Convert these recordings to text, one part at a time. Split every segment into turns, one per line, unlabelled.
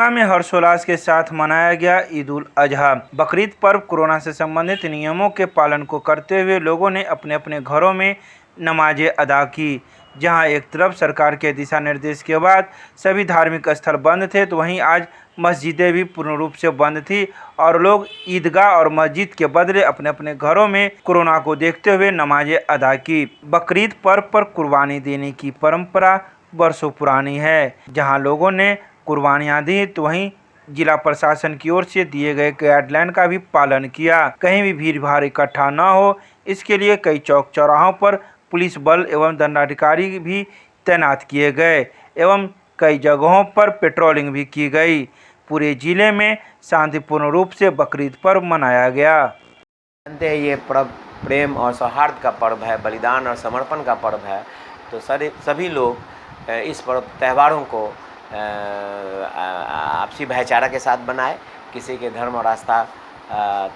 दरभंगा में हर्षोल्लास के साथ मनाया गया ईद उल अजहा बकरीद पर्व। कोरोना से संबंधित नियमों के पालन को करते हुए लोगों ने अपने अपने घरों में नमाजें अदा की। जहां एक तरफ सरकार के दिशा निर्देश के बाद सभी धार्मिक स्थल बंद थे, तो वहीं आज मस्जिदें भी पूर्ण रूप से बंद थी और लोग ईदगाह और मस्जिद के बदले अपने अपने घरों में कोरोना को देखते हुए नमाजें अदा की। बकरीद पर्व पर कुर्बानी देने की परंपरा वर्षों पुरानी है। जहां लोगों ने कुर्बानियां दी, तो वहीं जिला प्रशासन की ओर से दिए गए गाइडलाइन का भी पालन किया। कहीं भी भीड़ भाड़ इकट्ठा न हो, इसके लिए कई चौक चौराहों पर पुलिस बल एवं दंडाधिकारी भी तैनात किए गए एवं कई जगहों पर पेट्रोलिंग भी की गई। पूरे जिले में शांतिपूर्ण रूप से बकरीद पर्व मनाया गया।
जानते हैं ये पर्व प्रेम और सौहार्द का पर्व है, बलिदान और समर्पण का पर्व है। तो सभी लोग इस पर्व त्योहारों को आपसी भाईचारा के साथ बनाए, किसी के धर्म और आस्था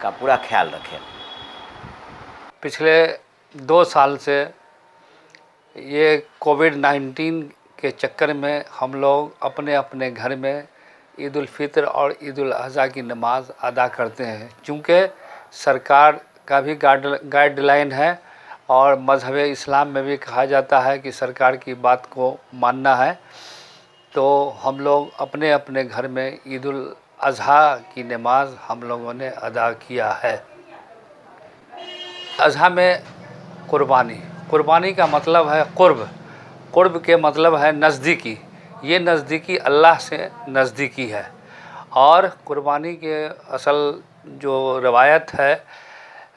का पूरा ख्याल रखें।
पिछले 2 साल से ये कोविड-19 के चक्कर में हम लोग अपने अपने घर में ईद उल फितर और ईद उल अज़हा की नमाज़ अदा करते हैं। चूँकि सरकार का भी गाइडलाइन है और मज़हब इस्लाम में भी कहा जाता है कि सरकार की बात को मानना है, तो हम लोग अपने अपने घर में ईद उल अज़हा की नमाज हम लोगों ने अदा किया है। अज़हा में कुर्बानी का मतलब है कुर्ब के मतलब है नज़दीकी। ये नज़दीकी अल्लाह से नज़दीकी है। और कुर्बानी के असल जो रवायत है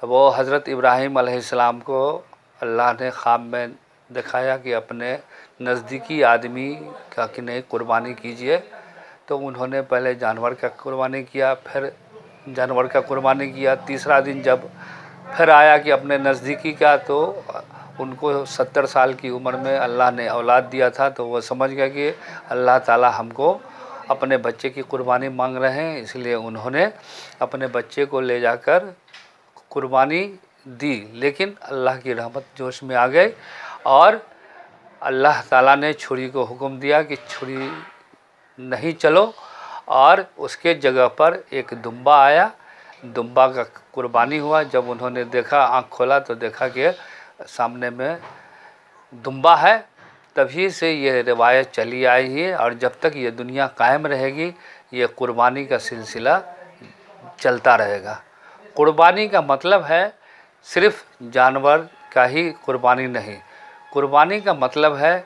वो हज़रत इब्राहीम अलैहिस्सलाम को अल्लाह ने ख्वाब में दिखाया कि अपने नज़दीकी आदमी का कि नहीं कुर्बानी कीजिए। तो उन्होंने पहले जानवर का कुर्बानी किया, फिर जानवर का कुर्बानी किया। तीसरा दिन जब फिर आया कि अपने नज़दीकी का, तो उनको 70 साल की उम्र में अल्लाह ने औलाद दिया था। तो वो समझ गए कि अल्लाह ताला हमको अपने बच्चे की कुर्बानी मांग रहे हैं, इसलिए उन्होंने अपने बच्चे को ले जाकर कुर्बानी दी। लेकिन अल्लाह की रहमत जोश में आ गई और अल्लाह ताला ने छुरी को हुक्म दिया कि छुरी नहीं चलो, और उसके जगह पर एक दुम्बा आया। दुम्बा का कुर्बानी हुआ। जब उन्होंने देखा, आँख खोला तो देखा कि सामने में दुम्बा है। तभी से ये रिवायत चली आई है और जब तक ये दुनिया कायम रहेगी ये कुर्बानी का सिलसिला चलता रहेगा। कुर्बानी का मतलब है सिर्फ जानवर का ही कुर्बानी नहीं। कुर्बानी का मतलब है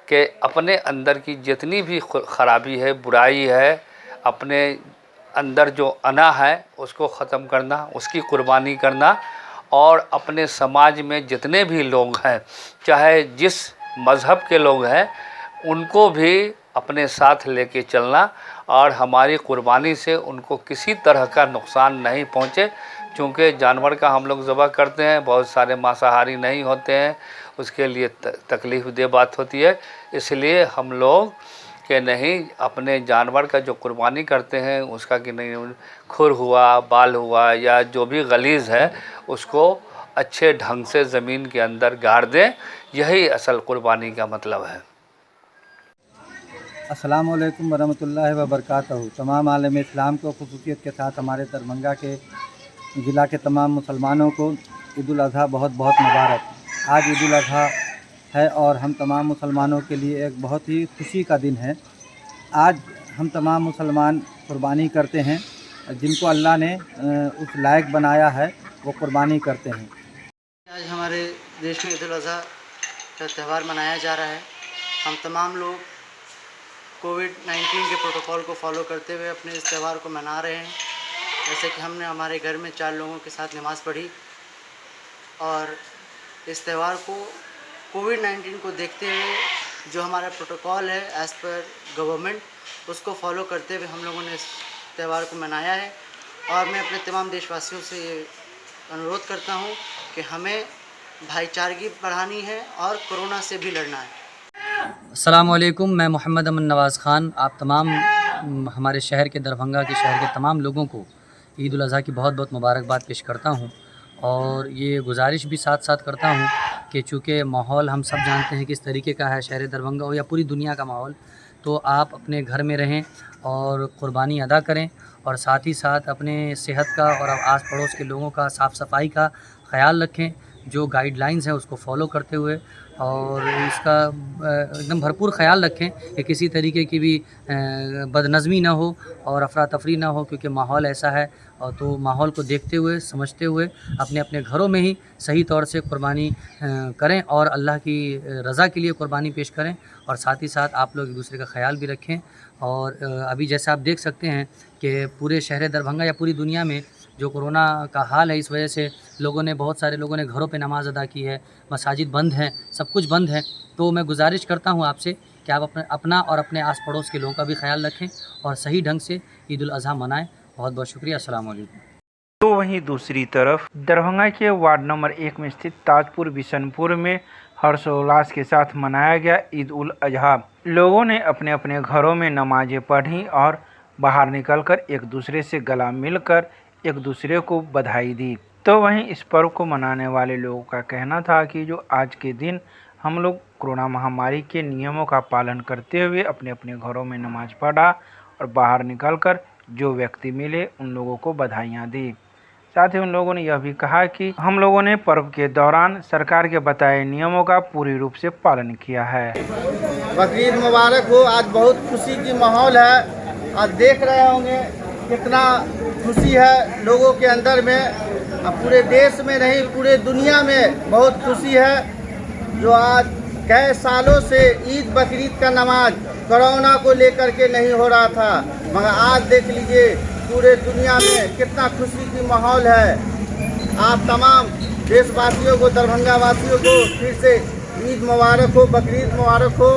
कि अपने अंदर की जितनी भी ख़राबी है, बुराई है, अपने अंदर जो अना है उसको ख़त्म करना, उसकी कुर्बानी करना। और अपने समाज में जितने भी लोग हैं, चाहे जिस मज़हब के लोग हैं, उनको भी अपने साथ लेके चलना और हमारी कुर्बानी से उनको किसी तरह का नुकसान नहीं पहुँचे। क्योंकि जानवर का हम लोग ज़बह करते हैं, बहुत सारे मांसाहारी नहीं होते हैं, उसके लिए तकलीफ़ दे बात होती है। इसलिए हम लोग कि नहीं, अपने जानवर का जो कुर्बानी करते हैं उसका कि नहीं खुर हुआ, बाल हुआ या जो भी गलीज़ है उसको अच्छे ढंग से ज़मीन के अंदर गाड़ दें। यही असल कुर्बानी का मतलब है।
अस्सलाम वालेकुम वरहमतुल्लाहि वबरकातहू। तमाम आलम इस्लाम को ख़ुसूसियत के साथ हमारे दरभंगा के ज़िला के तमाम मुसलमानों को ईद उल अज़हा बहुत बहुत मुबारक। आज ईद उल अज़हा है और हम तमाम मुसलमानों के लिए एक बहुत ही खुशी का दिन है। आज हम तमाम मुसलमान कुर्बानी करते हैं, जिनको अल्लाह ने उस लायक बनाया है वो कुर्बानी करते हैं।
आज हमारे देश में ईद उल अज़हा का त्यौहार मनाया जा रहा है। हम तमाम लोग कोविड-19 के प्रोटोकॉल को फॉलो करते हुए अपने इस त्यौहार को मना रहे हैं। जैसे कि हमने हमारे घर में 4 लोगों के साथ नमाज़ पढ़ी और इस त्यौहार को कोविड-19 को देखते हुए जो हमारा प्रोटोकॉल है एज़ पर गवर्नमेंट, उसको फॉलो करते हुए हम लोगों ने इस त्यौहार को मनाया है। और मैं अपने तमाम देशवासियों से ये अनुरोध करता हूँ कि हमें भाईचारगी बढ़ानी है और कोरोना से भी लड़ना है।
अस्सलाम वालेकुम, मैं मोहम्मद अमन नवाज़ ख़ान आप तमाम हमारे शहर के दरभंगा के शहर के तमाम लोगों को ईद उल अज़हा की बहुत बहुत मुबारकबाद पेश करता हूँ। और ये गुजारिश भी साथ साथ करता हूँ कि चूँकि माहौल हम सब जानते हैं किस तरीके का है, शहर दरभंगा हो या पूरी दुनिया का माहौल, तो आप अपने घर में रहें और क़ुरबानी अदा करें और साथ ही साथ अपने सेहत का और आस पड़ोस के लोगों का साफ़ सफाई का ख्याल रखें, जो गाइडलाइंस हैं उसको फॉलो करते हुए, और इसका एकदम भरपूर ख्याल रखें कि किसी तरीके की भी बदनज़मी ना हो और अफरा तफरी ना हो, क्योंकि माहौल ऐसा है। और तो माहौल को देखते हुए समझते हुए अपने अपने घरों में ही सही तौर से क़ुरबानी करें और अल्लाह की रज़ा के लिए क़ुरबानी पेश करें। और साथ ही साथ आप लोग एक दूसरे का ख्याल भी रखें। और अभी जैसा आप देख सकते हैं कि पूरे शहर दरभंगा या पूरी दुनिया में जो कोरोना का हाल है, इस वजह से बहुत सारे लोगों ने घरों पे नमाज़ अदा की है, मसाजिद बंद हैं, सब कुछ बंद है। तो मैं गुजारिश करता हूँ आपसे कि आप अपना और अपने आस पड़ोस के लोगों का भी ख्याल रखें और सही ढंग से ईद उल अज़हा मनाएं। बहुत बहुत शुक्रिया। अस्सलाम वालेकुम।
तो वहीं दूसरी तरफ दरभंगा के वार्ड नंबर 1 में स्थित ताजपुर बिशनपुर में हर्षोल्लास के साथ मनाया गया ईद उल अजहा। लोगों ने अपने अपने घरों में नमाजें पढ़ी और बाहर निकलकर एक दूसरे से गला मिलकर एक दूसरे को बधाई दी। तो वहीं इस पर्व को मनाने वाले लोगों का कहना था कि जो आज के दिन हम लोग कोरोना महामारी के नियमों का पालन करते हुए अपने अपने घरों में नमाज पढ़ा और बाहर निकलकर जो व्यक्ति मिले उन लोगों को बधाइयाँ दी। साथ ही उन लोगों ने यह भी कहा कि हम लोगों ने पर्व के दौरान सरकार के बताए नियमों का पूरी रूप से पालन किया है।
बकरीद मुबारक हो। आज बहुत खुशी की माहौल है। आज देख रहे होंगे कितना खुशी है लोगों के अंदर में। अब पूरे देश में नहीं, पूरे दुनिया में बहुत खुशी है। जो आज कई सालों से ईद बकरीद का नमाज कोरोना को लेकर के नहीं हो रहा था, मगर आज देख लीजिए पूरे दुनिया में कितना खुशी की माहौल है। आप तमाम देशवासियों को, दरभंगा वासियों को फिर से ईद मुबारक हो, बकरीद मुबारक हो।